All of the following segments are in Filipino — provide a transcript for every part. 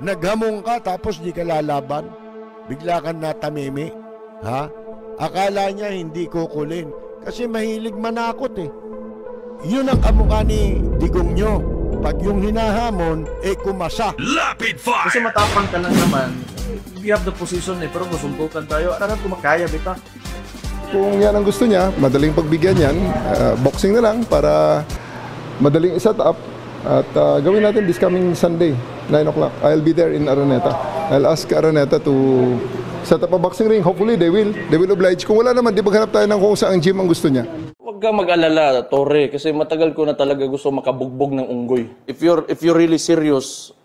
Naghamong ka tapos di ka lalaban. Bigla kang natamimi. Ha? Akala niya hindi kukulin. Kasi mahilig manakot eh. Yun ang kamukha ni Digong nyo. Pag yung hinahamon, kumasa. Lapid fire! Kasi matapang ka lang naman. We have the position pero gusuntukan tayo. Ano kumakaya, bita? Kung yan ang gusto niya, madaling pagbigyan yan. Boxing na lang para madaling i-set up. At gawin natin this coming Sunday, 9 o'clock. I'll be there in Araneta. I'll ask Araneta to set up a boxing ring. Hopefully, they will oblige. Kung wala naman, di maghanap tayo ng kung saan gym ang gusto niya. Huwag ka mag-alala, Torre, kasi matagal ko na talaga gusto makabugbog ng unggoy. If you're really serious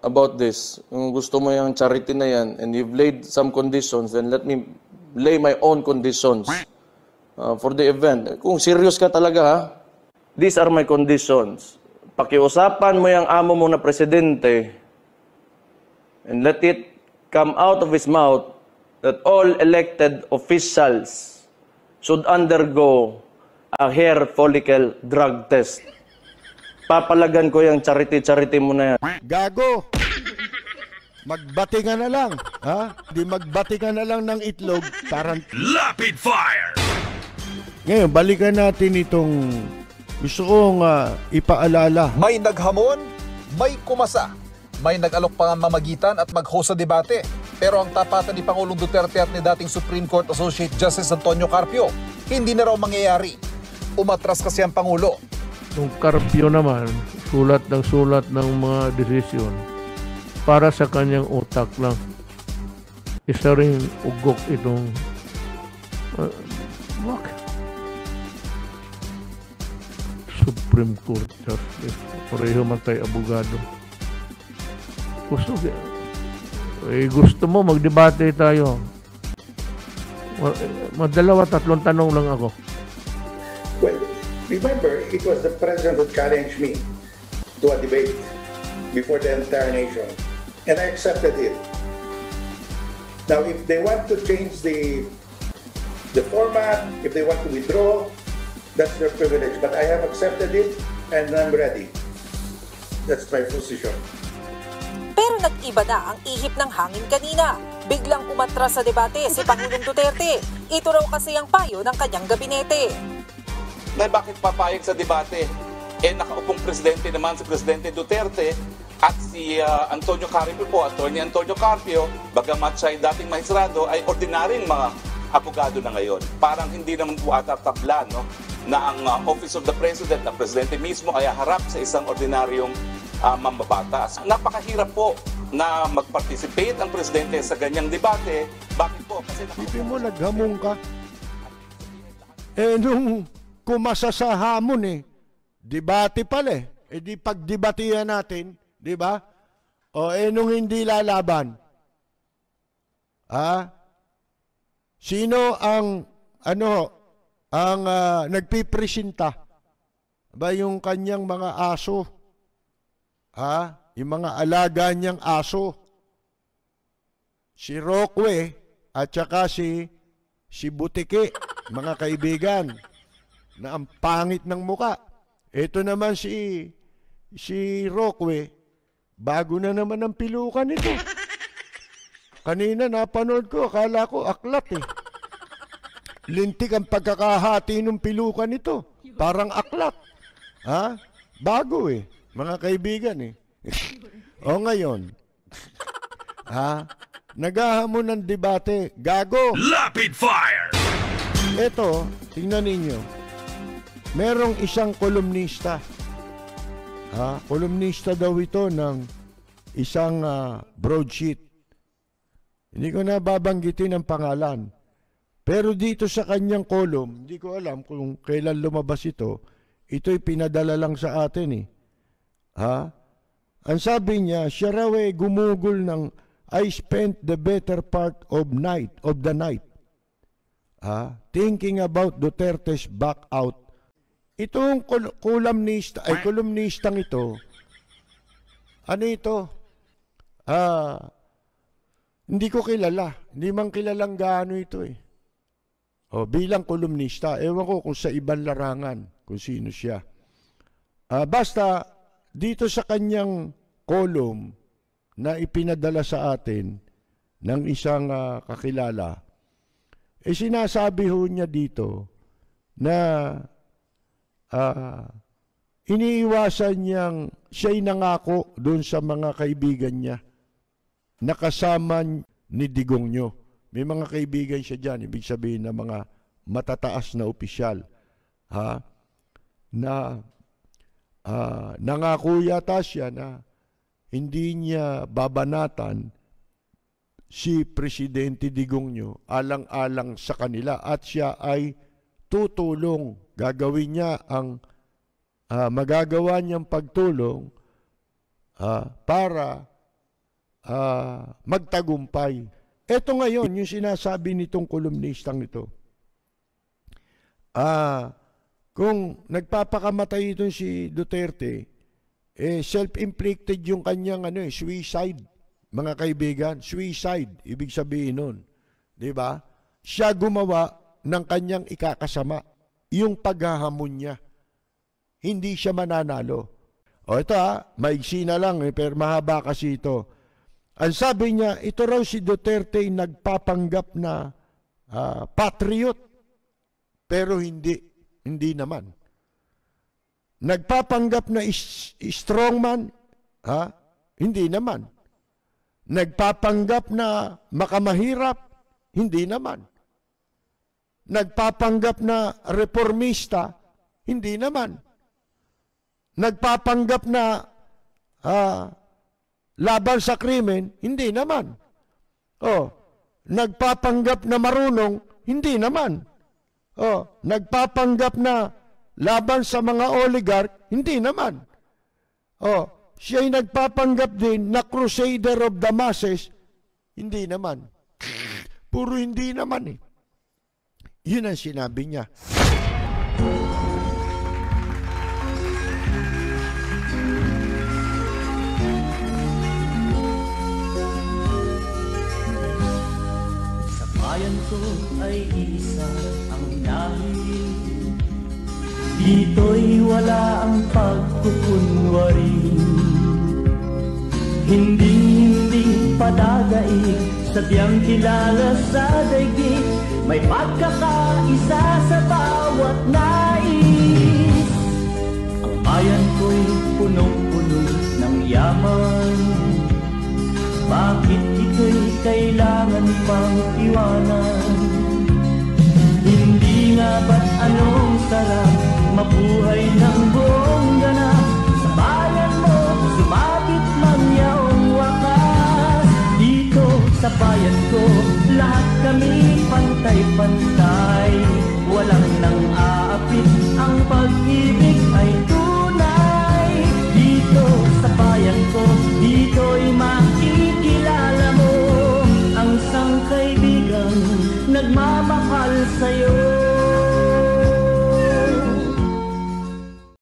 about this, kung gusto mo yung charity na yan, and you've laid some conditions, then let me lay my own conditions for the event. Kung serious ka talaga, ha? These are my conditions. Pakiusapan mo yung amo mo na presidente and let it come out of his mouth that all elected officials should undergo a hair follicle drug test. Papalagan ko yung charity mo na yan. Gago! Magbati ka na lang. Ha? Di magbati ka na lang ng itlog. Parang... Lapid fire! Ngayon, balikan natin itong... Gusto kong ipaalala. May naghamon, may kumasa. May nag-alok pa ng mamagitan at mag-host sa debate. Pero ang tapatan ni Pangulong Duterte at ni dating Supreme Court Associate Justice Antonio Carpio, hindi na raw mangyayari. Umatras kasi ang Pangulo. Yung Carpio naman, sulat ng mga desisyon para sa kanyang utak lang. Isa rin ugok itong bakit? Supreme Court Justice. Pareho man tayo abogado. Gusto mo magdebate tayo. Madalawa, tatlong tanong lang ako. Well, remember, it was the president who challenged me to a debate before the entire nation. And I accepted it. Now, if they want to change the format, if they want to withdraw, that's their privilege. But I have accepted it and I'm ready. That's my position. Pero nag-iba na ang ihip ng hangin kanina. Biglang umatras sa debate si Pangulong Duterte. Ito raw kasi ang payo ng kanyang gabinete. Na bakit papayag sa debate? Nakaupong presidente naman si Presidente Duterte at si Antonio Carpio po, Attorney Antonio Carpio, bagamat siya ay dating mahisrado, ay ordinaryong mga abogado na ngayon. Parang hindi naman po tabla, no? Na ang Office of the President, na Presidente mismo, ay harap sa isang ordinaryong mambabatas. Napakahirap po na mag-participate ang Presidente sa ganyang debate. Bakit po? Kasi Isipin mo, naghamong ka. Nung kumasa sa hamon debate pala di pagdebatihan natin, di ba? Nung hindi lalaban. Sino ang nagpipresenta? Ba yung kanyang mga aso? Yung mga alaga niyang aso. Si Roque at saka si Butike, mga kaibigan, na ang pangit ng muka. Ito naman si Roque, bago na naman ang pilukan ito. Kanina napanood ko, akala ko aklat Lintik ang pagkakahati ng pilukan ito. Parang aklat. Bago mga kaibigan ngayon. Naghahamon ng debate. Gago. Lapid fire! Ito, tingnan ninyo. Merong isang kolumnista. Kolumnista daw ito ng isang broadsheet. Hindi ko na babanggitin ang pangalan. Pero dito sa kanyang column, hindi ko alam kung kailan lumabas ito, ito'y pinadala lang sa atin Ang sabi niya, siya raw gumugol ng I spent the better part of the night thinking about Duterte's back out. Itong kolumnistang ito, ano ito? Hindi ko kilala. Hindi man kilalang gaano ito bilang kolumnista, ewan ko kung sa ibang larangan, kung sino siya. Basta, dito sa kanyang column, na ipinadala sa atin ng isang kakilala, sinasabi ho niya dito na iniiwasan niyang siya'y nangako doon sa mga kaibigan niya na kasama ni Digongyo. May mga kaibigan siya dyan, ibig sabihin na mga matataas na opisyal. Nangako yata siya na hindi niya babanatan si Presidente Digongyo alang-alang sa kanila at siya ay tutulong. Gagawin niya ang magagawa niyang pagtulong para magtagumpay. Ito ngayon, yung sinasabi nitong kolumnistang ito. Kung nagpapakamatay ito si Duterte, self-inflicted yung kanyang suicide, mga kaibigan. Suicide, ibig sabihin nun. Diba? Siya gumawa ng kanyang ikakasama, yung paghahamon niya. Hindi siya mananalo. O ito maigsi na lang, pero mahaba kasi ito. Ang sabi niya, ito raw si Duterte nagpapanggap na patriot, pero hindi naman. Nagpapanggap na strongman, hindi naman. Nagpapanggap na makamahirap, hindi naman. Nagpapanggap na reformista, hindi naman. Nagpapanggap na laban sa krimen, hindi naman. Nagpapanggap na marunong, hindi naman. Nagpapanggap na laban sa mga oligarch, hindi naman. Siya'y nagpapanggap din na crusader of the masses, hindi naman. Puro hindi naman eh. Yun ang sinabi niya. Sa bayan ko ay isa ang nahiling, dito'y wala ang pagkukunwari. Hindi padadaig, sadyang kilala sa daigdig, may pagkakaisa sa bawat nais. Ang bayan ko'y punong-puno ng yaman, bakit ito'y kailangan pang iwanan? Hindi nga ba't anong sarap mabuhay ng buong ganap? Sa bayan mo, sumapit man yaong wakas. Dito sa bayan ko, lahat kami pantay-pantay. Walang nang aapit, ang pag-ibig ay tunay. Dito sa bayan ko, dito'y makikilala mo ang isang kaibigang nagmamahal sa'yo.